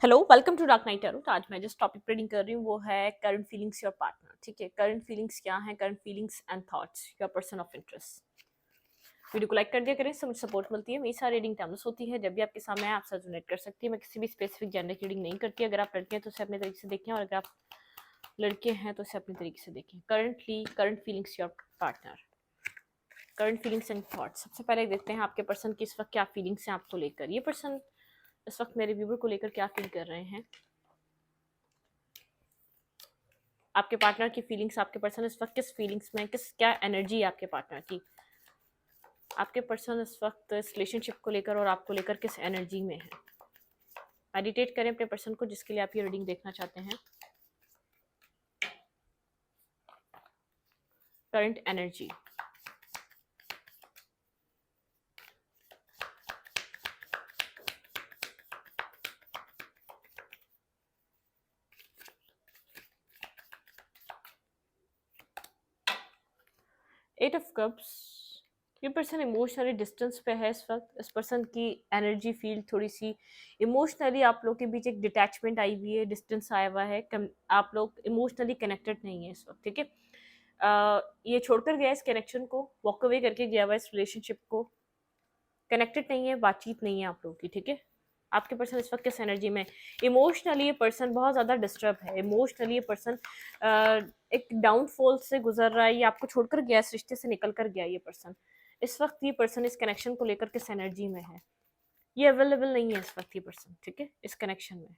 Hello, welcome to dark night tarot. तो आज मैं जिस टॉपिक पे रीडिंग कर रही हूँ वो है करंट फीलिंग्स योर पार्टनर। ठीक है, करंट फीलिंग्स क्या है? Current feelings and thoughts your person of interest. Video को लाइक कर दिया करें, इससे मुझे सपोर्ट मिलती है। मेरी सारी रीडिंग टाइमलेस होती है, जब भी आपके सामने है आप साथ डोनेट कर सकती है। मैं किसी भी स्पेसिफिक जेंडर की रीडिंग नहीं करती। अगर आप लड़के हैं तो उसे अपने तरीके से देखें, और अगर आप लड़के हैं तो उसे अपने तरीके से देखें। Current feelings your partner, current feelings and thoughts. सबसे पहले देखते हैं आपके पर्सन की इस वक्त क्या फीलिंग्स हैं आपको लेकर। ये पर्सन इस वक्त मेरे व्यूवर को लेकर क्या फील कर रहे हैं। आपके पार्टनर की फीलिंग्स, आपके पर्सन इस वक्त किस फीलिंग्स में, किस क्या एनर्जी है आपके पार्टनर की। आपके पर्सन इस वक्त इस रिलेशनशिप को लेकर और आपको लेकर किस एनर्जी में है। मेडिटेट करें अपने पर्सन को जिसके लिए आप ये रीडिंग देखना चाहते हैं। Current energy, eight of cups. ये पर्सन इमोशनली डिस्टेंस पे है इस वक्त। इस पर्सन की एनर्जी फील्ड थोड़ी सी इमोशनली आप लोग के बीच एक डिटैचमेंट आई हुई है, डिस्टेंस आया हुआ है। आप लोग इमोशनली कनेक्टेड नहीं है इस वक्त। ठीक है, ये छोड़कर गया इस कनेक्शन को, वॉक अवे करके गया हुआ इस रिलेशनशिप को। कनेक्टेड नहीं है, बातचीत नहीं है आप लोगों की। ठीक है, आपके पर्सन इस वक्त किस एनर्जी में। इमोशनली ये पर्सन बहुत ज़्यादा डिस्टर्ब है। इमोशनली ये पर्सन एक डाउनफॉल से गुजर रहा है। ये आपको छोड़कर गया, इस रिश्ते से निकल कर गया ये पर्सन। इस वक्त ये पर्सन इस कनेक्शन को लेकर किस एनर्जी में है। ये अवेलेबल नहीं है इस वक्त ये पर्सन। ठीक है, इस कनेक्शन में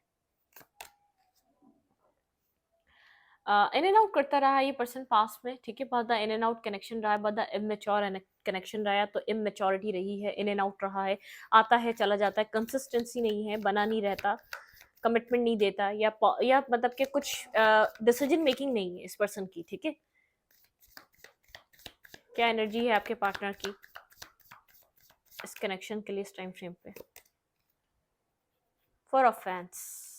इन एंड आउट करता रहा है ये पर्सन पास में। ठीक है, बहुत इन एंड आउट कनेक्शन रहा है, बहुत इमेच्योर कनेक्शन रहा है। तो इमेच्योरिटी रही है, इन एंड आउट रहा है, आता है चला जाता है, कंसिस्टेंसी नहीं है, बना नहीं रहता, कमिटमेंट नहीं देता, या मतलब कि कुछ डिसीजन मेकिंग नहीं है इस पर्सन की। ठीक है, क्या एनर्जी है आपके पार्टनर की इस कनेक्शन के लिए इस टाइम फ्रेम पे। फॉर ऑफेंस,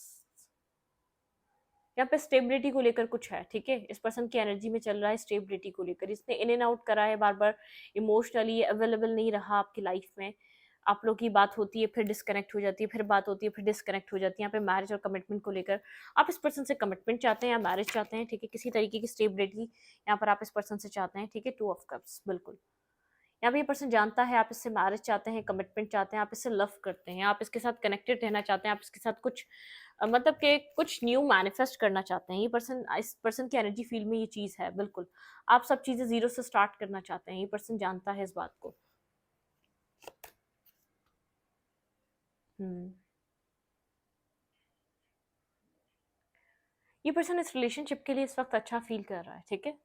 यहाँ पे स्टेबिलिटी को लेकर कुछ है। ठीक है, इस पर्सन की एनर्जी में चल रहा है स्टेबिलिटी को लेकर। इसने इन एंड आउट करा है बार बार, इमोशनली अवेलेबल नहीं रहा आपकी लाइफ में। आप लोग की बात होती है, फिर डिस्कनेक्ट हो जाती है, फिर बात होती है, फिर डिस्कनेक्ट हो जाती है। यहाँ पे मैरिज और कमिटमेंट को लेकर आप इस पर्सन से कमिटमेंट चाहते हैं या मैरिज चाहते हैं। ठीक है, किसी तरीके की स्टेबिलिटी यहाँ पर आप इस पर्सन से चाहते हैं। ठीक है, टू ऑफ कप्स, बिल्कुल यहाँ पे ये पर्सन जानता है आप इससे मैरिज चाहते हैं, कमिटमेंट चाहते हैं, आप इससे लव करते हैं, आप इसके साथ कनेक्टेड रहना चाहते हैं, आप इसके साथ कुछ मतलब कि कुछ न्यू मैनिफेस्ट करना चाहते हैं। ये पर्सन, इस पर्सन की एनर्जी फील्ड में ये चीज़ है, बिल्कुल आप सब चीज़ें जीरो से स्टार्ट करना चाहते हैं। ये पर्सन जानता है इस बात को। हम्म, ये पर्सन इस रिलेशनशिप के लिए इस वक्त अच्छा फील कर रहा है। ठीक है,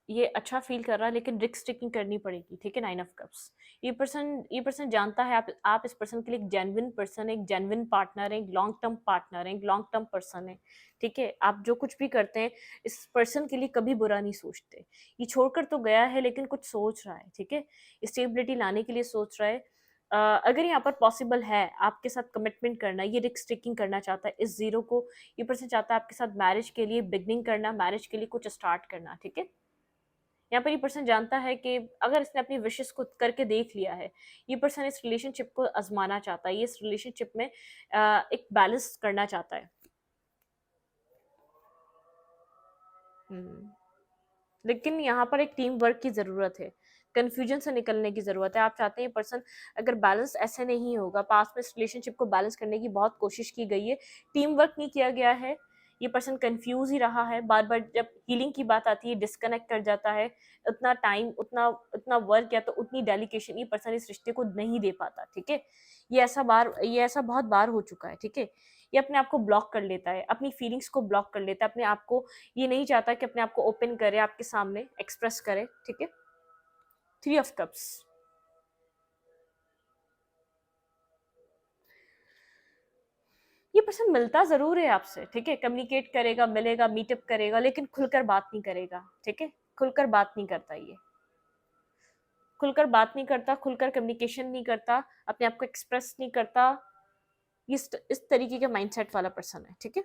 ये अच्छा फील कर रहा है, लेकिन रिस्क टेकिंग करनी पड़ेगी। ठीक है, नाइन ऑफ कप्स। ये पर्सन जानता है आप इस पर्सन के लिए एक जेन्युइन पर्सन है, एक जेन्युइन पार्टनर है, एक लॉन्ग टर्म पार्टनर है, एक लॉन्ग टर्म पर्सन है। ठीक है, आप जो कुछ भी करते हैं इस पर्सन के लिए कभी बुरा नहीं सोचते। ये छोड़कर तो गया है लेकिन कुछ सोच रहा है। ठीक है, स्टेबिलिटी लाने के लिए सोच रहा है। अगर यहाँ पर पॉसिबल है आपके साथ कमिटमेंट करना, ये रिस्क टेकिंग करना चाहता है इस जीरो को। ये पर्सन चाहता है आपके साथ मैरिज के लिए बिगनिंग करना, मैरिज के लिए कुछ स्टार्ट करना। ठीक है, यहाँ पर ये पर्सन जानता है कि अगर इसने अपनी विशेस को करके देख लिया है, ये पर्सन इस रिलेशनशिप को आजमाना चाहता है, ये इस रिलेशनशिप में एक बैलेंस करना चाहता है। हम्म, लेकिन यहाँ पर एक टीम वर्क की ज़रूरत है, कन्फ्यूजन से निकलने की ज़रूरत है। आप चाहते हैं ये पर्सन, अगर बैलेंस ऐसे नहीं होगा, पास्ट में इस रिलेशनशिप को बैलेंस करने की बहुत कोशिश की गई है, टीम वर्क नहीं किया गया है, ये पर्सन कंफ्यूज ही रहा है। बार बार जब हीलिंग की बात आती है डिस्कनेक्ट कर जाता है। उतना टाइम, उतना उतना वर्क या तो उतनी डेलिकेशन ये पर्सन इस रिश्ते को नहीं दे पाता। ठीक है, ये ऐसा बहुत बार हो चुका है। ठीक है, ये अपने आप को ब्लॉक कर लेता है, अपनी फीलिंग्स को ब्लॉक कर लेता है, अपने आप को ये नहीं चाहता कि अपने आप को ओपन करे, आपके सामने एक्सप्रेस करे। ठीक है, थ्री ऑफ कप्स। ये पर्सन मिलता जरूर है आपसे। ठीक है, कम्युनिकेट करेगा, मिलेगा, मीटअप करेगा, लेकिन खुलकर बात नहीं करेगा। ठीक है, खुलकर बात नहीं करता, ये खुलकर बात नहीं करता, खुलकर कम्युनिकेशन नहीं करता, अपने आप को एक्सप्रेस नहीं करता। ये इस तरीके का माइंडसेट वाला पर्सन है। ठीक है,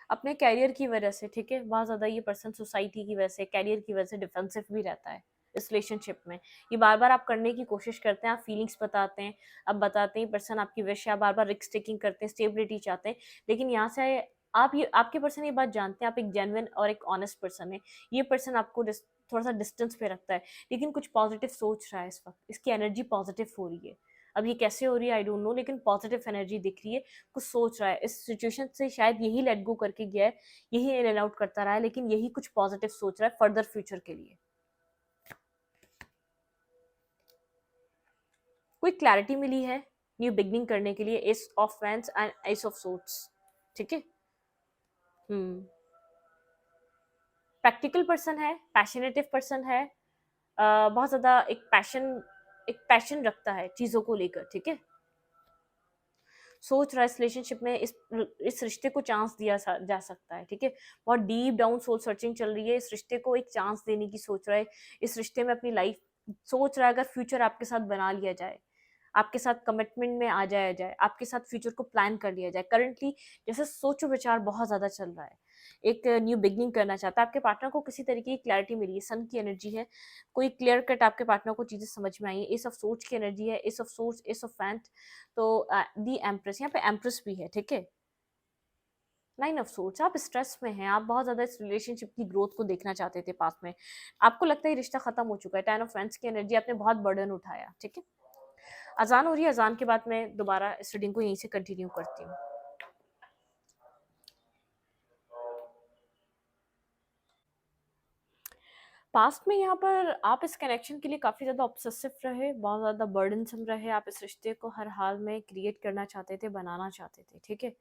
अपने कैरियर की वजह से। ठीक है, बहुत ज्यादा ये पर्सन सोसाइटी की वजह से, कैरियर की वजह से डिफेंसिव भी रहता है। इस रिलेशनशिप में। ये बार-बार आप करने की कोशिश करते हैं, आप फीलिंग्स बताते हैं, आप बताते हैं पर्सन आपकी विश है, आप बार-बार रिस्क टेकिंग करते हैं, स्टेबिलिटी चाहते हैं, लेकिन यहाँ से आप ये आपके पर्सन ये बात जानते हैं, आप एक जेन्युइन और एक ऑनेस्ट पर्सन है। ये पर्सन आपको थोड़ा-सा डिस्टेंस पे रखता है, लेकिन कुछ पॉजिटिव सोच रहा है इस वक़्त, इसकी एनर्जी पॉजिटिव हो रही है। अब ये कैसे हो रही है आई डोंट नो, लेकिन पॉजिटिव एनर्जी दिख रही है, कुछ सोच रहा है। इस सिचुएशन से शायद यही लेट गो करके गया है, यही इन एंड आउट करता रहा है, लेकिन यही कुछ पॉजिटिव सोच रहा है फर्दर फ्यूचर के लिए। कोई क्लैरिटी मिली है न्यू बिगनिंग करने के लिए, S of wands and S of swords, ठीक है। प्रैक्टिकल पर्सन है, पैशनेटिव पर्सन है, बहुत ज़्यादा एक पैशन रखता है चीज़ों को लेकर, ठीक है। सोच रहा है इस रिलेशनशिप में इस रिश्ते को चांस दिया जा सकता है, ठीक है। बहुत डीप डाउन सोल सर्चिंग चल रही है, इस रिश्ते को एक चांस देने की सोच रहा है, इस रिश्ते में अपनी लाइफ सोच रहा है, अगर फ्यूचर आपके साथ बना लिया जाए, आपके साथ कमिटमेंट में आ जाया जाए, आपके साथ फ्यूचर को प्लान कर लिया जाए। करंटली जैसे सोचो विचार बहुत ज़्यादा चल रहा है, एक न्यू बिगनिंग करना चाहता है, आपके पार्टनर को किसी तरीके की क्लैरिटी मिली है, सन की एनर्जी है, कोई क्लियर कट आपके पार्टनर को चीज़ें समझ में आई है, एस ऑफ सोच की एनर्जी है, एस ऑफ सोच, एस ऑफ फैंट, तो दी एम्प्रेस, यहाँ पे एम्प्रेस भी है, ठीक है। नाइन ऑफ सोर्ड्स, आप स्ट्रेस में हैं, आप बहुत ज़्यादा इस रिलेशनशिप की ग्रोथ को देखना चाहते थे पास्ट में, आपको लगता है रिश्ता खत्म हो चुका है। टेन ऑफ वैंड्स की एनर्जी, आपने बहुत बर्डन उठाया, ठीक है। अजान हो रही है, अजान के बाद मैं दोबारा इस रीडिंग को यहीं से कंटिन्यू करती हूँ। पास्ट में यहाँ पर आप इस कनेक्शन के लिए काफ़ी ज़्यादा ऑब्सेसिव रहे, बहुत ज़्यादा बर्डनसम रहे, आप इस रिश्ते को हर हाल में क्रिएट करना चाहते थे, बनाना चाहते थे, ठीक है।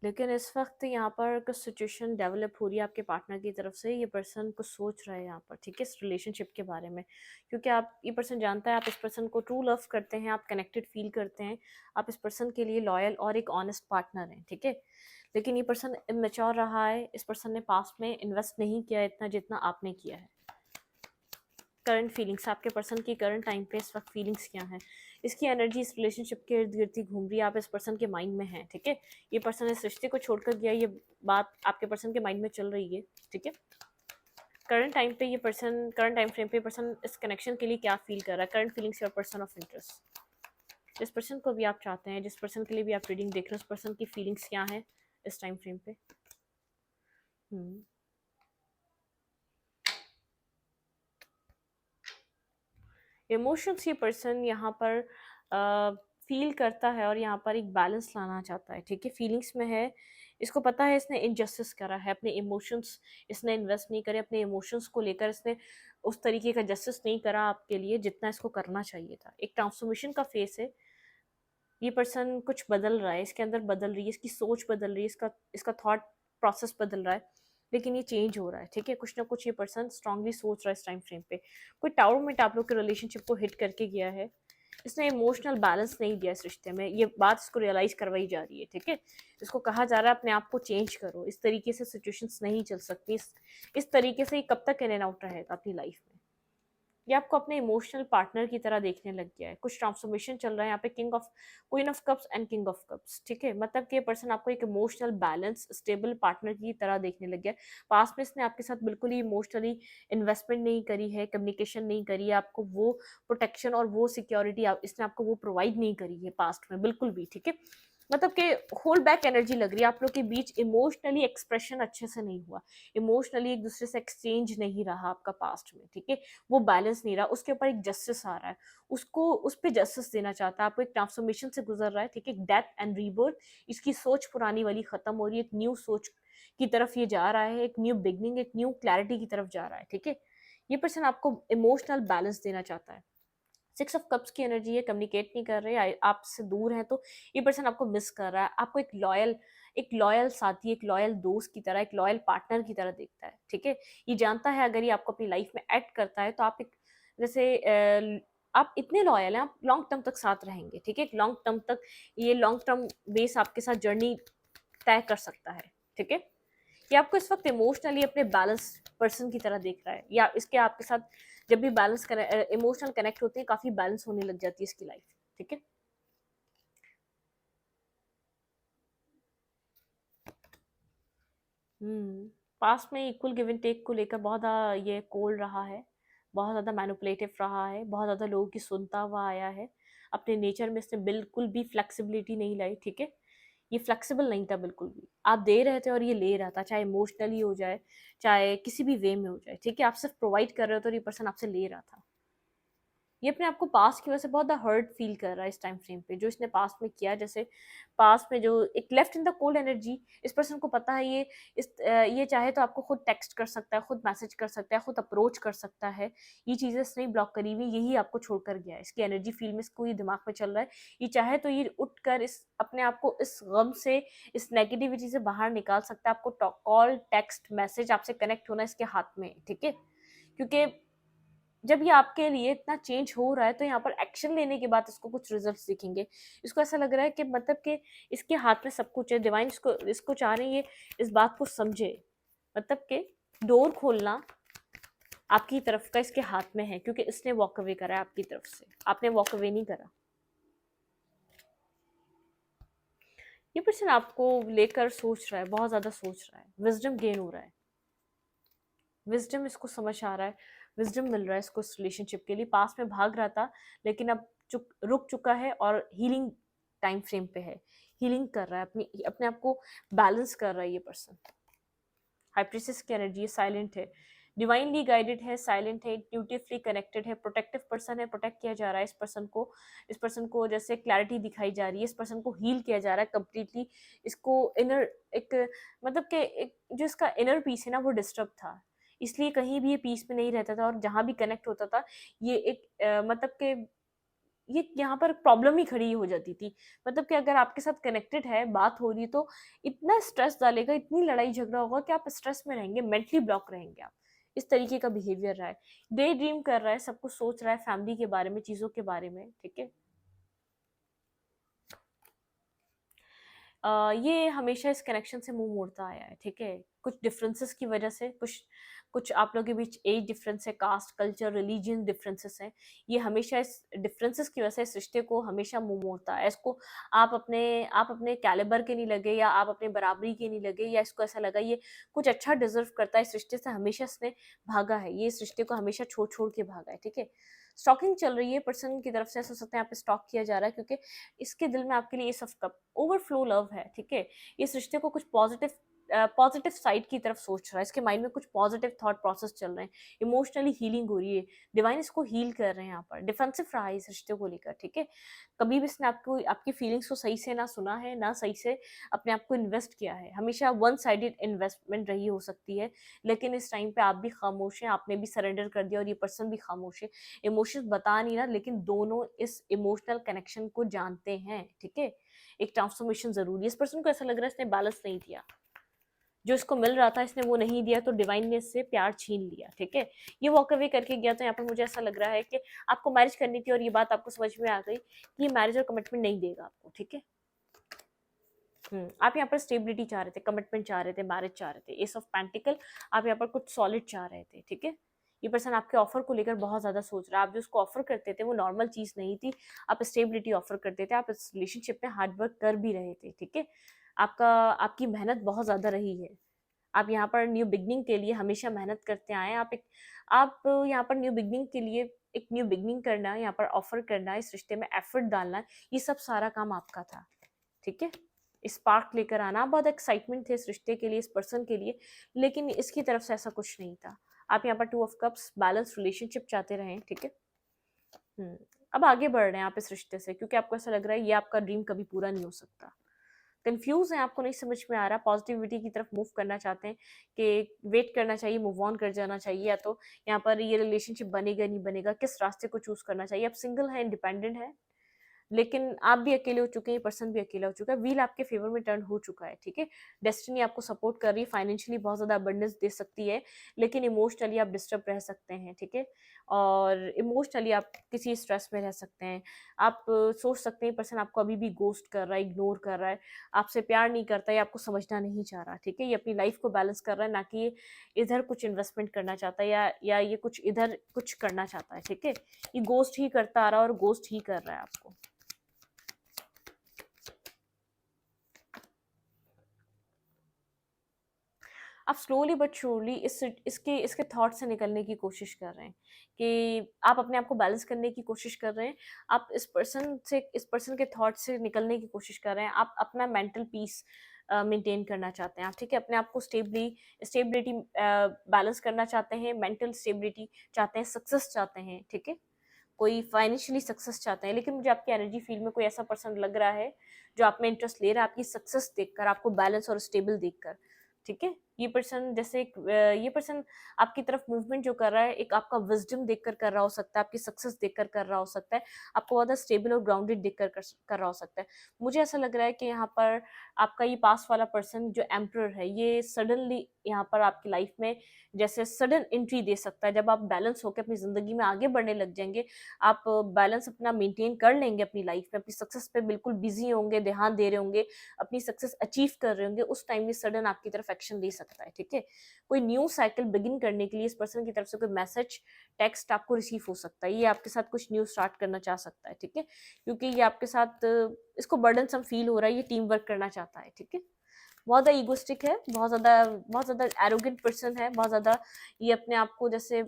लेकिन इस वक्त यहाँ पर कुछ सिचुएशन डेवलप हो रही है आपके पार्टनर की तरफ से, ये पर्सन कुछ सोच रहा है यहाँ पर, ठीक है, इस रिलेशनशिप के बारे में, क्योंकि आप ये पर्सन जानता है आप इस पर्सन को ट्रू लव करते हैं, आप कनेक्टेड फील करते हैं, आप इस पर्सन के लिए लॉयल और एक ऑनेस्ट पार्टनर हैं, ठीक है। लेकिन ये पर्सन इमेच्योर रहा है, इस पर्सन ने पास्ट में इन्वेस्ट नहीं किया इतना जितना आपने किया है। करंट फीलिंग्स, आपके पर्सन की करंट टाइम पे इस वक्त फीलिंग्स क्या हैं, इसकी एनर्जी इस रिलेशनशिप के इर्द गिर्द ही घूम रही है, आप इस पर्सन के माइंड में हैं, ठीक है। ये पर्सन इस रिश्ते को छोड़कर गया, ये बात आपके पर्सन के माइंड में चल रही है, ठीक है। करंट टाइम पे ये पर्सन, करंट टाइम फ्रेम पे पर्सन इस कनेक्शन के लिए क्या फील कर रहा है, current feelings your person of interest, जिस पर्सन को भी आप चाहते हैं, जिस पर्सन के लिए भी आप रीडिंग देख रहे हैं, उस पर्सन की फीलिंग्स क्या है इस टाइम फ्रेम पे। इमोशंस ये पर्सन यहाँ पर फील करता है और यहाँ पर एक बैलेंस लाना चाहता है, ठीक है। फीलिंग्स में है, इसको पता है इसने इनजस्टिस करा है, अपने इमोशंस इसने इन्वेस्ट नहीं करे, अपने इमोशंस को लेकर इसने उस तरीके का जस्टिस नहीं करा आपके लिए जितना इसको करना चाहिए था। एक ट्रांसफॉर्मेशन का फेस है, ये पर्सन कुछ बदल रहा है, इसके अंदर बदल रही है, इसकी सोच बदल रही है, इसका इसका थॉट प्रोसेस बदल रहा है, लेकिन ये चेंज हो रहा है, ठीक है। कुछ ना कुछ ये पर्सन स्ट्रांगली सोच रहा है इस टाइम फ्रेम पे। कोई टावरमेंट आप लोग के रिलेशनशिप को हिट करके गया है, इसने इमोशनल बैलेंस नहीं दिया इस रिश्ते में, ये बात इसको रियलाइज करवाई जा रही है, ठीक है। इसको कहा जा रहा है अपने आप को चेंज करो, इस तरीके से सिचुएशंस नहीं चल सकती, इस तरीके से ये कब तक इन एंड आउट रहेगा अपनी लाइफ में। ये आपको अपने इमोशनल पार्टनर की तरह देखने लग गया है, कुछ ट्रांसफॉर्मेशन चल रहा है यहाँ पे, queen of cups and king of cups, ठीक है। मतलब कि ये पर्सन आपको एक इमोशनल बैलेंस स्टेबल पार्टनर की तरह देखने लग गया है। पास्ट में इसने आपके साथ बिल्कुल ही इमोशनली इन्वेस्टमेंट नहीं करी है, कम्युनिकेशन नहीं करी है, आपको वो प्रोटेक्शन और वो सिक्योरिटी इसने आपको वो प्रोवाइड नहीं करी है पास्ट में बिल्कुल भी, ठीक है। मतलब कि होल्ड बैक एनर्जी लग रही है आप लोग के बीच, इमोशनली एक्सप्रेशन अच्छे से नहीं हुआ, इमोशनली एक दूसरे से एक्सचेंज नहीं रहा आपका पास्ट में, ठीक है। वो बैलेंस नहीं रहा, उसके ऊपर एक जस्टिस आ रहा है, उसको उस पर जस्टिस देना चाहता है, आपको एक ट्रांसफॉर्मेशन से गुजर रहा है, ठीक है। डेथ एंड रीबर्थ, इसकी सोच पुरानी वाली खत्म हो रही है, एक न्यू सोच की तरफ ये जा रहा है, एक न्यू बिगनिंग, एक न्यू क्लैरिटी की तरफ जा रहा है, ठीक है। ये पर्सन आपको इमोशनल बैलेंस देना चाहता है। सिक्स ऑफ कप्स की एनर्जी है, कम्युनिकेट नहीं कर रहे, आपसे दूर है, तो ये पर्सन आपको मिस कर रहा है, आपको एक लॉयल साथी, एक लॉयल दोस्त की तरह, एक लॉयल पार्टनर की तरह देखता है, ठीक है। ये जानता है अगर ये आपको अपनी लाइफ में ऐड करता है तो आप एक जैसे आप इतने लॉयल हैं, आप लॉन्ग टर्म तक साथ रहेंगे, ठीक है। लॉन्ग टर्म तक ये लॉन्ग टर्म बेस आपके साथ जर्नी तय कर सकता है, ठीक है। ये आपको इस वक्त इमोशनली अपने बैलेंस पर्सन की तरह देख रहा है, या इसके आपके साथ जब भी बैलेंस इमोशनल कनेक्ट होते हैं काफी बैलेंस होने लग जाती है इसकी लाइफ, ठीक है। पास्ट में इक्वल गिव एंड टेक को लेकर बहुत ये कोल्ड रहा है, बहुत ज़्यादा मैनिपुलेटिव रहा है, बहुत ज़्यादा लोगों की सुनता हुआ आया है। अपने नेचर में इसने बिल्कुल भी फ्लेक्सिबिलिटी नहीं लाई, ठीक है? ये फ्लेक्सिबल नहीं था बिल्कुल भी। आप दे रहे थे और ये ले रहा था, चाहे इमोशनली हो जाए, चाहे किसी भी वे में हो जाए, ठीक है? आप सिर्फ प्रोवाइड कर रहे हो तो ये पर्सन आपसे ले रहा था। ये अपने आप को पास्ट की वजह से बहुत ज़्यादा हर्ट फील कर रहा है इस टाइम फ्रेम पे, जो इसने पास्ट में किया। जैसे पास्ट में जो एक left in the cold energy, इस पर्सन को पता है ये चाहे तो आपको खुद टेक्स्ट कर सकता है, खुद मैसेज कर सकता है, खुद अप्रोच कर सकता है। ये चीज़ें इसने ब्लॉक करी हुई, यही आपको छोड़कर गया है। इसकी एनर्जी फील्ड में इसको ये दिमाग में चल रहा है। ये चाहे तो ये उठकर इस अपने आप को इस गम से, इस नेगेटिविटी से बाहर निकाल सकता है। आपको कॉल, टेक्स्ट, मैसेज, आपसे कनेक्ट होना इसके हाथ में है, ठीक है? क्योंकि जब ये आपके लिए इतना चेंज हो रहा है तो यहाँ पर एक्शन लेने के बाद इसको कुछ रिजल्ट्स दिखेंगे। इसको ऐसा लग रहा है कि मतलब कि इसके हाथ में सब कुछ है। डिवाइन इसको इसको चाह रहे हैं ये इस बात को समझे, मतलब कि डोर खोलना आपकी तरफ का इसके हाथ में है, क्योंकि इसने वॉक अवे करा है आपकी तरफ से, आपने वॉक अवे नहीं करा। ये पर्सन आपको लेकर सोच रहा है, बहुत ज्यादा सोच रहा है, विजडम गेन हो रहा है, विजडम इसको समझ आ रहा है, विजडम मिल रहा है इसको इस रिलेशनशिप के लिए। पास में भाग रहा था लेकिन अब रुक चुका है और हीलिंग टाइम फ्रेम पे है, हीलिंग कर रहा है, अपने आप को बैलेंस कर रहा है ये पर्सन। हाई प्रीसेस की एनर्जी है, साइलेंट है, डिवाइनली गाइडेड है, साइलेंट है, इंट्यूटिवली कनेक्टेड है, प्रोटेक्टिव पर्सन है, प्रोटेक्ट किया जा रहा है इस पर्सन को जैसे क्लैरिटी दिखाई जा रही है, इस पर्सन को हील किया जा रहा है कंप्लीटली। इसको इनर एक मतलब कि एक जो इसका इनर पीस है ना वो डिस्टर्ब था, इसलिए कहीं भी ये पीस में नहीं रहता था, और जहां भी कनेक्ट होता था ये एक मतलब कि ये यहाँ पर प्रॉब्लम ही खड़ी हो जाती थी। मतलब कि अगर आपके साथ कनेक्टेड है, बात हो रही है, तो इतना स्ट्रेस डालेगा, इतनी लड़ाई झगड़ा होगा कि आप स्ट्रेस में रहेंगे, मेंटली ब्लॉक रहेंगे आप। इस तरीके का बिहेवियर रहा है, डे ड्रीम कर रहा है, सब कुछ सोच रहा है फैमिली के बारे में, चीजों के बारे में, ठीक है? ये हमेशा इस कनेक्शन से मुंह मोड़ता आया है, ठीक है? कुछ डिफरेंसेस की वजह से, कुछ कुछ आप लोगों के बीच एज डिफरेंस है, कास्ट, कल्चर, रिलीजन डिफरेंसेस हैं। ये हमेशा इस डिफरेंसेस की वजह से इस रिश्ते को हमेशा मुंह मोड़ता है। इसको आप अपने कैलिबर के नहीं लगे, या आप अपने बराबरी के नहीं लगे, या इसको ऐसा लगा ये कुछ अच्छा डिजर्व करता है, इस रिश्ते से हमेशा इसने भागा है, ये इस रिश्ते को हमेशा छोड़ छोड़ के भागा है, ठीक है? स्टॉकिंग चल रही है पर्सन की तरफ से, ऐसा हो सकता है यहाँ पे स्टॉक किया जा रहा है, क्योंकि इसके दिल में आपके लिए ये सब कप ओवरफ्लो लव है, ठीक है? इस रिश्ते को कुछ पॉजिटिव साइड की तरफ सोच रहा है, इसके माइंड में कुछ पॉजिटिव थॉट प्रोसेस चल रहे हैं, इमोशनली हीलिंग हो रही है, डिवाइन इसको हील कर रहे हैं। यहाँ पर डिफेंसिव रहा है इस रिश्ते को लेकर, ठीक है? कभी भी इसने आपको आपकी फीलिंग्स को सही से ना सुना है, ना सही से अपने आप को इन्वेस्ट किया है, हमेशा वन साइडेड इन्वेस्टमेंट रही हो सकती है। लेकिन इस टाइम पे आप भी खामोश हैं, आपने भी सरेंडर कर दिया, और ये पर्सन भी खामोश है, इमोशंस बता नहीं रहा, लेकिन दोनों इस इमोशनल कनेक्शन को जानते हैं, ठीक है? एक ट्रांसफॉर्मेशन जरूरी है। इस पर्सन को ऐसा लग रहा है इसने बैलेंस नहीं दिया, जो इसको मिल रहा था इसने वो नहीं दिया, तो डिवाइन ने इससे प्यार छीन लिया, ठीक है? ये वॉक अवे करके गया। तो यहाँ पर मुझे ऐसा लग रहा है कि आपको मैरिज करनी थी, और ये बात आपको समझ में आ गई कि ये मैरिज और कमिटमेंट नहीं देगा आपको, ठीक है? आप यहाँ पर स्टेबिलिटी चाह रहे थे, कमिटमेंट चाह रहे थे, मैरिज चाह रहे थे, एस ऑफ पेंटिकल, आप यहाँ पर कुछ सॉलिड चाह रहे थे, ठीक है? ये पर्सन आपके ऑफर को लेकर बहुत ज्यादा सोच रहा है। आप जो उसको ऑफर करते थे वो नॉर्मल चीज नहीं थी, आप स्टेबिलिटी ऑफर करते थे, आप इस रिलेशनशिप में हार्ड वर्क कर भी रहे थे, ठीक है? आपकी मेहनत बहुत ज्यादा रही है। आप यहाँ पर न्यू बिगनिंग के लिए हमेशा मेहनत करते आए हैं। आप यहाँ पर न्यू बिगनिंग के लिए एक न्यू बिगनिंग करना, यहाँ पर ऑफर करना, इस रिश्ते में एफर्ट डालना, ये सब सारा काम आपका था, ठीक है? स्पार्क लेकर आना, बहुत एक्साइटमेंट थे इस रिश्ते के लिए, इस पर्सन के लिए, लेकिन इसकी तरफ से ऐसा कुछ नहीं था। आप यहाँ पर 2 ऑफ कप्स बैलेंस रिलेशनशिप चाहते रहे, ठीक है? अब आगे बढ़ रहे हैं आप इस रिश्ते से, क्योंकि आपको ऐसा लग रहा है ये आपका ड्रीम कभी पूरा नहीं हो सकता। कंफ्यूज है, आपको नहीं समझ में आ रहा, पॉजिटिविटी की तरफ मूव करना चाहते हैं कि वेट करना चाहिए, मूव ऑन कर जाना चाहिए, या तो यहाँ पर ये रिलेशनशिप बनेगा नहीं बनेगा, किस रास्ते को चूज करना चाहिए। आप सिंगल है, इंडिपेंडेंट है, लेकिन आप भी अकेले हो चुके हैं, ये पर्सन भी अकेला हो चुका है, व्हील आपके फेवर में टर्न हो चुका है, ठीक है? डेस्टिनी आपको सपोर्ट कर रही है, फाइनेंशियली बहुत ज्यादा अबंडेंस दे सकती है, लेकिन इमोशनली आप डिस्टर्ब रह सकते हैं, ठीक है? और इमोशनली आप किसी स्ट्रेस में रह सकते हैं। आप सोच सकते हैं पर्सन आपको अभी भी गोस्ट कर रहा है, इग्नोर कर रहा है, आपसे प्यार नहीं करता है, आपको समझना नहीं चाह रहा, ठीक है? ये अपनी लाइफ को बैलेंस कर रहा है, ना कि ये इधर कुछ इन्वेस्टमेंट करना चाहता है, या ये कुछ इधर कुछ करना चाहता है, ठीक है? ये गोस्ट ही करता आ रहा है और गोस्ट ही कर रहा है आपको। आप स्लोली बट श्योरली इसके थॉट से निकलने की कोशिश कर रहे हैं कि आप अपने आप को बैलेंस करने की कोशिश कर रहे हैं। आप इस पर्सन के थॉट से निकलने की कोशिश कर रहे हैं। आप अपना मेंटल पीस मेंटेन करना चाहते हैं आप, ठीक है? अपने आप को स्टेबिलिटी बैलेंस करना चाहते हैं, मेंटल स्टेबिलिटी चाहते हैं, सक्सेस चाहते हैं, ठीक है? कोई फाइनेंशियली सक्सेस चाहते हैं, लेकिन मुझे आपकी एनर्जी फील्ड में कोई ऐसा पर्सन लग रहा है जो आप में इंटरेस्ट ले रहा है आपकी सक्सेस देखकर, आपको बैलेंस और स्टेबल देखकर, ठीक है? ये पर्सन आपकी तरफ मूवमेंट जो कर रहा है, एक आपका विजडम देखकर कर रहा हो सकता है, आपकी सक्सेस देखकर कर रहा हो सकता है, आपको ज़्यादा स्टेबल और ग्राउंडेड देखकर कर रहा हो सकता है। मुझे ऐसा लग रहा है कि यहाँ पर आपका ये पास वाला पर्सन जो एम्परर है, ये सडनली यहाँ पर आपकी लाइफ में जैसे सडन एंट्री दे सकता है। जब आप बैलेंस होकर अपनी ज़िंदगी में आगे बढ़ने लग जाएंगे, आप बैलेंस अपना मेंटेन कर लेंगे अपनी लाइफ में, अपनी सक्सेस पे बिल्कुल बिजी होंगे, ध्यान दे रहे होंगे, अपनी सक्सेस अचीव कर रहे होंगे, उस टाइम में सडन आपकी तरफ एक्शन ले सकता है, ठीक है? कोई न्यू साइकिल बिगिन करने के लिए इस पर्सन की तरफ से कोई मैसेज, टेक्स्ट आपको रिसीव हो सकता है। ये आपके साथ कुछ न्यू स्टार्ट करना चाह सकता है, ठीक है? क्योंकि ये आपके साथ इसको बर्डनसम फील हो रहा है, ये टीम वर्क करना चाहता है, ठीक है? बहुत ज़्यादा ईगोइस्टिक है, बहुत ज़्यादा एरोगेंट पर्सन है, बहुत ज़्यादा ये अपने आप को जैसे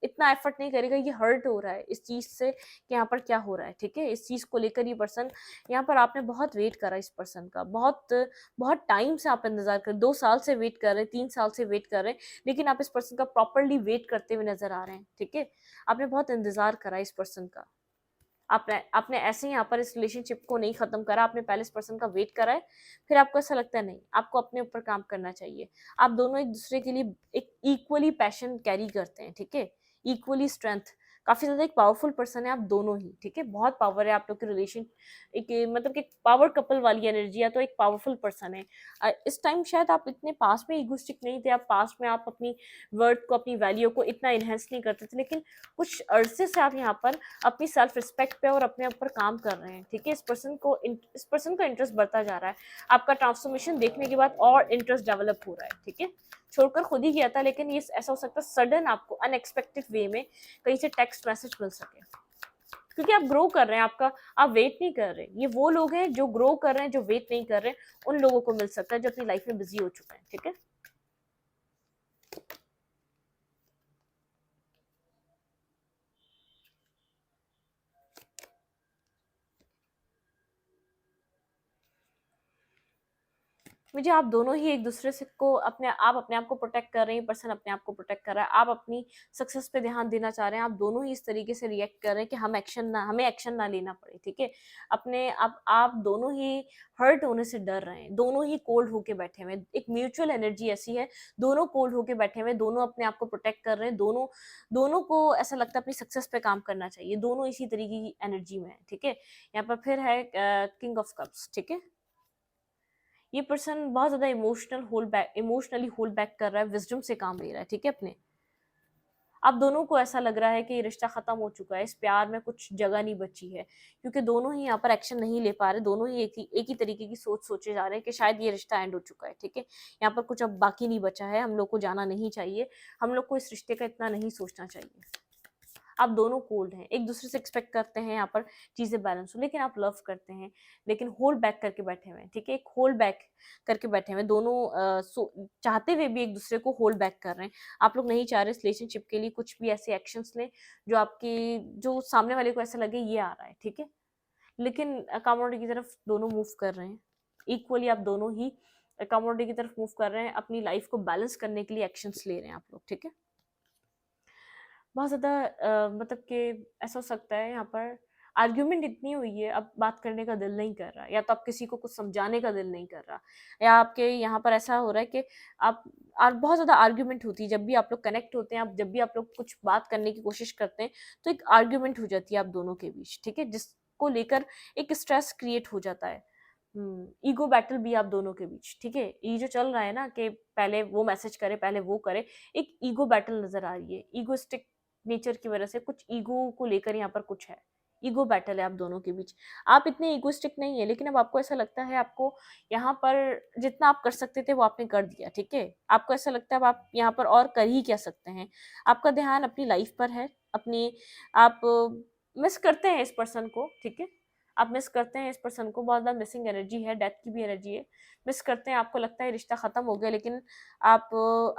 इतना एफर्ट नहीं करेगा, ये हर्ट हो रहा है इस चीज़ से कि यहाँ पर क्या हो रहा है, ठीक है? इस चीज़ को लेकर ये पर्सन यहाँ पर आपने बहुत वेट करा इस पर्सन का, बहुत टाइम से आप इंतज़ार कर 2 साल से वेट कर रहे हैं, 3 साल से वेट कर रहे हैं, लेकिन आप इस पर्सन का प्रॉपर्ली वेट करते हुए नज़र आ रहे हैं, ठीक है? आपने बहुत इंतज़ार करा इस पर्सन का। आपने आपने ऐसे ही यहाँ पर इस रिलेशनशिप को नहीं खत्म करा, आपने पहले इस पर्सन का वेट करा है, फिर आपको ऐसा लगता है नहीं, आपको अपने ऊपर काम करना चाहिए। आप दोनों एक दूसरे के लिए एक इक्वली पैशन कैरी करते हैं, ठीक है? इक्वली स्ट्रेंथ, काफी ज्यादा एक पावरफुल पर्सन है आप दोनों ही, ठीक है? बहुत पावर है आप लोग के रिलेशन, एक मतलब कि पावर कपल वाली एनर्जी है, तो एक पावरफुल पर्सन है। इस टाइम शायद आप इतने पास में इगोइस्टिक नहीं थे, आप पास में आप अपनी वर्थ को, अपनी वैल्यू को इतना इनहेंस नहीं करते थे, लेकिन कुछ अरसे से आप यहाँ पर अपनी सेल्फ रिस्पेक्ट पे और अपने ऊपर काम कर रहे हैं, ठीक है? इस पर्सन का इंटरेस्ट बढ़ता जा रहा है, आपका ट्रांसफॉर्मेशन देखने के बाद और इंटरेस्ट डेवलप हो रहा है, ठीक है? छोड़कर खुद ही गया था, लेकिन ये ऐसा हो सकता है सडन आपको अनएक्सपेक्टेड वे में कहीं से टेक्स्ट मैसेज मिल सके, क्योंकि आप ग्रो कर रहे हैं, आप वेट नहीं कर रहे। ये वो लोग हैं जो ग्रो कर रहे हैं, जो वेट नहीं कर रहे, उन लोगों को मिल सकता है जो अपनी लाइफ में बिजी हो चुके हैं, ठीक है? मुझे आप दोनों ही एक दूसरे से को अपने आप को प्रोटेक्ट कर रहे हैं, पर्सन अपने आप को प्रोटेक्ट कर रहा है, आप अपनी सक्सेस पे ध्यान देना चाह रहे हैं, आप दोनों ही इस तरीके से रिएक्ट कर रहे हैं कि हमें एक्शन ना लेना पड़े, ठीक है? आप दोनों ही हर्ट होने से डर रहे हैं, दोनों ही कोल्ड होके बैठे हुए हैं, एक म्यूचुअल एनर्जी ऐसी है, दोनों कोल्ड होके बैठे हुए हैं, दोनों अपने आप को प्रोटेक्ट कर रहे हैं, दोनों दोनों को ऐसा लगता है अपनी सक्सेस पे काम करना चाहिए, दोनों इसी तरीके की एनर्जी में है, ठीक है? यहाँ पर फिर है किंग ऑफ कप्स, ठीक है? ये पर्सन बहुत ज्यादा इमोशनली होल्ड बैक कर रहा है, विजडम से काम ले रहा है, ठीक है? अपने आप दोनों को ऐसा लग रहा है कि ये रिश्ता खत्म हो चुका है, इस प्यार में कुछ जगह नहीं बची है, क्योंकि दोनों ही यहाँ पर एक्शन नहीं ले पा रहे, दोनों ही एक ही तरीके की सोच सोचे जा रहे हैं कि शायद ये रिश्ता एंड हो चुका है, ठीक है? यहाँ पर कुछ अब बाकी नहीं बचा है, हम लोग को जाना नहीं चाहिए, हम लोग को इस रिश्ते का इतना नहीं सोचना चाहिए। आप दोनों कोल्ड हैं, एक दूसरे से एक्सपेक्ट करते हैं यहाँ पर चीजें बैलेंस हो, लेकिन आप लव करते हैं, लेकिन होल्ड बैक करके बैठे हुए हैं, ठीक है? एक होल्ड बैक करके बैठे हुए हैं दोनों, चाहते हुए भी एक दूसरे को होल्ड बैक कर रहे हैं। आप लोग नहीं चाह रहे इस रिलेशनशिप के लिए कुछ भी ऐसे एक्शंस लें जो सामने वाले को ऐसा लगे ये आ रहा है, ठीक है? लेकिन कमोडिटी की तरफ दोनों मूव कर रहे हैं, इक्वली आप दोनों ही कमोडिटी की तरफ मूव कर रहे हैं, अपनी लाइफ को बैलेंस करने के लिए एक्शंस ले रहे हैं आप लोग, ठीक है? बहुत ज़्यादा मतलब कि ऐसा हो सकता है यहाँ पर आर्ग्यूमेंट इतनी हुई है, अब बात करने का दिल नहीं कर रहा, या तो आप किसी को कुछ समझाने का दिल नहीं कर रहा, या आपके यहाँ पर ऐसा हो रहा है कि आप बहुत ज़्यादा आर्ग्यूमेंट होती है जब भी आप लोग कनेक्ट होते हैं, जब भी आप लोग कुछ बात करने की कोशिश करते हैं, तो एक आर्ग्यूमेंट हो जाती है आप दोनों के बीच, ठीक है? जिसको लेकर एक स्ट्रेस क्रिएट हो जाता है, ईगो बैटल भी आप दोनों के बीच, ठीक है? ये जो चल रहा है ना कि पहले वो मैसेज करे, पहले वो करे, एक ईगो बैटल नजर आ रही है, ईगोस्टिक नेचर की वजह से कुछ ईगो को लेकर यहाँ पर कुछ है, ईगो बैटल है आप दोनों के बीच। आप इतने ईगोस्टिक नहीं है, लेकिन अब आपको ऐसा लगता है आपको यहाँ पर जितना आप कर सकते थे वो आपने कर दिया, ठीक है? आपको ऐसा लगता है अब आप यहाँ पर और कर ही क्या सकते हैं, आपका ध्यान अपनी लाइफ पर है, अपनी आप मिस करते हैं इस पर्सन को, ठीक है? आप मिस करते हैं इस पर्सन को, बहुत ज़्यादा मिसिंग एनर्जी है, डेथ की भी एनर्जी है, मिस करते हैं, आपको लगता है रिश्ता खत्म हो गया, लेकिन आप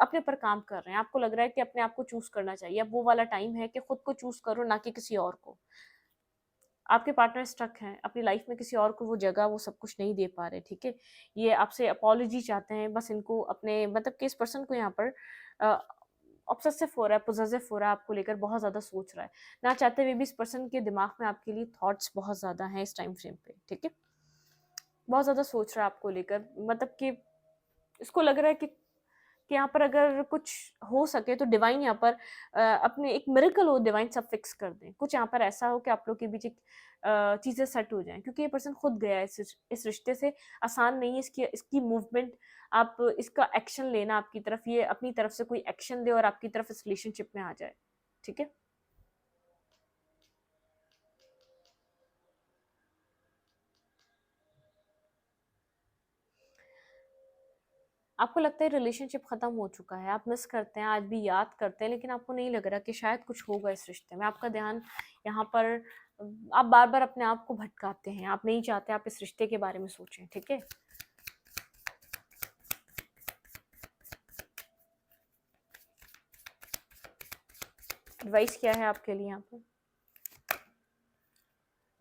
अपने ऊपर काम कर रहे हैं, आपको लग रहा है कि अपने आप को चूज करना चाहिए। अब वो वाला टाइम है कि खुद को चूज करो, ना कि किसी और को। आपके पार्टनर स्टक हैं अपनी लाइफ में, किसी और को वो जगह, वो सब कुछ नहीं दे पा रहे, ठीक है। ये आपसे अपॉलॉजी चाहते हैं, बस इनको अपने मतलब कि इस पर्सन को यहाँ पर ऑब्सेसिव हो रहा है, पोजेसिव हो रहा है, आपको लेकर बहुत ज़्यादा सोच रहा है, ना चाहते हुए भी इस पर्सन के दिमाग में आपके लिए थॉट्स बहुत ज़्यादा हैं इस टाइम फ्रेम पे, ठीक है। बहुत ज़्यादा सोच रहा है आपको लेकर, मतलब कि इसको लग रहा है कि यहाँ पर अगर कुछ हो सके तो डिवाइन यहाँ पर अपने एक मिरेकल हो, डिवाइन सब फिक्स कर दें, कुछ यहाँ पर ऐसा हो कि आप लोग के बीच एक चीज़ें सेट हो जाएं, क्योंकि ये पर्सन खुद गया है इस रिश्ते से। आसान नहीं है इसकी इसकी मूवमेंट, आप इसका एक्शन लेना आपकी तरफ, ये अपनी तरफ से कोई एक्शन ले और आपकी तरफ इस रिलेशनशिप में आ जाए, ठीक है। आपको लगता है रिलेशनशिप खत्म हो चुका है, आप मिस करते हैं, आज भी याद करते हैं, लेकिन आपको नहीं लग रहा कि शायद कुछ होगा इस रिश्ते में। आपका ध्यान यहाँ पर आप बार बार अपने आप को भटकाते हैं, आप नहीं चाहते आप इस रिश्ते के बारे में सोचें, ठीक है। एडवाइस क्या है आपके लिए यहाँ पर?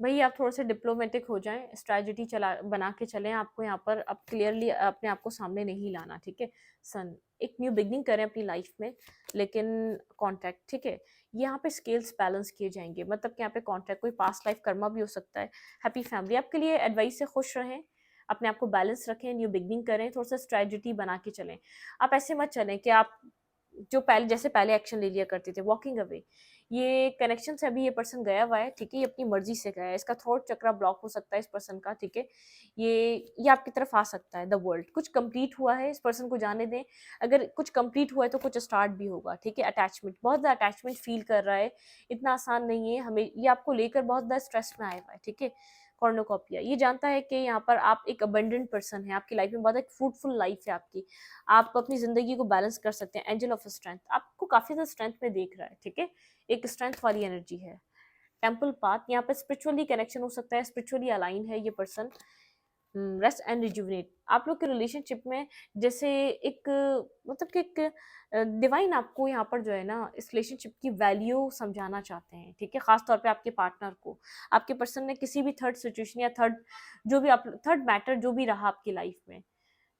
भाई आप थोड़ा सा डिप्लोमेटिक हो जाएं, स्ट्रैटेजी चला बना के चलें, आपको यहाँ पर अब क्लियरली अपने आप को सामने नहीं लाना, ठीक है। सन एक न्यू बिगनिंग करें अपनी लाइफ में, लेकिन कॉन्टैक्ट, ठीक है, यहाँ पे स्केल्स बैलेंस किए जाएंगे, मतलब कि यहाँ पे कॉन्टैक्ट कोई पास्ट लाइफ कर्मा भी हो सकता है। हैप्पी फैमिली आपके लिए एडवाइस से खुश रहें, अपने आप को बैलेंस रखें, न्यू बिगनिंग करें, थोड़ा सा स्ट्रैटेजी बना के चलें। आप ऐसे मत चलें कि आप जो पहले जैसे पहले एक्शन ले लिया करते थे, वॉकिंग अवे। ये कनेक्शन से अभी ये पर्सन गया हुआ है, ठीक है, ये अपनी मर्जी से गया है, इसका थॉट चक्रा ब्लॉक हो सकता है इस पर्सन का, ठीक है। ये आपकी तरफ आ सकता है, द वर्ल्ड कुछ कंप्लीट हुआ है, इस पर्सन को जाने दें। अगर कुछ कंप्लीट हुआ है तो कुछ स्टार्ट भी होगा, ठीक है। अटैचमेंट, बहुत ज़्यादा अटैचमेंट फील कर रहा है, इतना आसान नहीं है, हमें ये आपको लेकर बहुत ज़्यादा स्ट्रेस में आया हुआ है, ठीक है। कॉर्नोकॉपिया ये जानता है कि यहाँ पर आप एक अबंडेंट पर्सन है, आपकी लाइफ में बहुत एक फ्रूटफुल लाइफ है आपकी, आप अपनी जिंदगी को बैलेंस कर सकते हैं। एंजल ऑफ स्ट्रेंथ आपको काफी ज्यादा स्ट्रेंथ में देख रहा है, ठीक है, एक स्ट्रेंथ वाली एनर्जी है। टेम्पल पाथ यहाँ पर स्पिरिचुअली कनेक्शन हो सकता है, स्पिरिचुअली अलाइन है ये पर्सन। रेस्ट एंड रिजुविनेट आप लोग के रिलेशनशिप में, जैसे एक मतलब कि एक डिवाइन आपको यहाँ पर जो है ना इस रिलेशनशिप की वैल्यू समझाना चाहते हैं, ठीक है। खास तौर पे आपके पार्टनर को, आपके पर्सन ने किसी भी थर्ड सिचुएशन या थर्ड जो भी आप थर्ड मैटर जो भी रहा आपकी लाइफ में,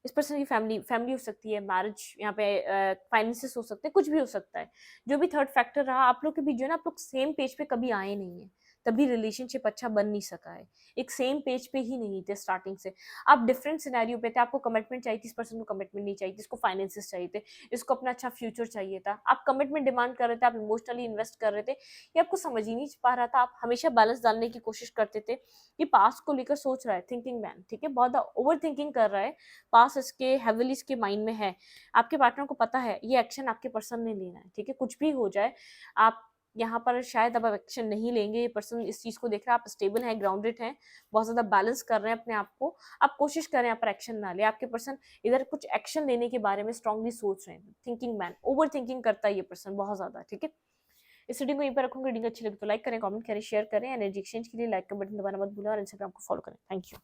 इस पर्सन की फैमिली फैमिली हो सकती है, मैरिज यहाँ पे फाइनेंसेस हो सकते हैं, कुछ भी हो सकता है, जो भी थर्ड फैक्टर रहा, आप लोग के बीच जो है ना, आप लोग सेम पेज पे कभी आए नहीं है, तभी रिलेशनशिप अच्छा बन नहीं सका है। एक सेम पेज पे ही नहीं थे स्टार्टिंग से, आप डिफरेंट सिनेरियो पे थे, आपको कमिटमेंट चाहिए थी, इस पर्सन को कमिटमेंट नहीं चाहिए थी, इसको फाइनेंसेस चाहिए थे, इसको अपना अच्छा फ्यूचर चाहिए था, आप कमिटमेंट डिमांड कर रहे थे, आप इमोशनली इन्वेस्ट कर रहे थे, ये आपको समझ ही नहीं पा रहा था, आप हमेशा बैलेंस डालने की कोशिश करते थे। ये पास्ट को लेकर सोच रहा है, थिंकिंग मैन, ठीक है, बहुत ओवर थिंकिंग कर रहा है, पास इसके हेविली इसके माइंड में है। आपके पार्टनर को पता है ये एक्शन आपके पर्सन ने लेना है, ठीक है, कुछ भी हो जाए आप यहाँ पर शायद अब एक्शन नहीं लेंगे, ये पर्सन इस चीज को देख रहा है, आप स्टेबल हैं, ग्राउंडेड हैं, बहुत ज्यादा बैलेंस कर रहे हैं अपने आप को, आप कोशिश करें यहाँ पर एक्शन ना ले। आपके पर्सन इधर कुछ एक्शन लेने के बारे में स्ट्रांगली सोच रहे हैं, थिंकिंग मैन, ओवर थिंकिंग करता है ये पर्सन बहुत ज्यादा, ठीक है। इस रीडिंग को यहीं पर रखूंगी, रीडिंग अच्छी लगी तो लाइक करें, कमेंट करें, शेयर करें, एनर्जी एक्सचेंज के लिए लाइक का बटन दबाना मत भूलें और इंस्टाग्राम को फॉलो करें। Thank you.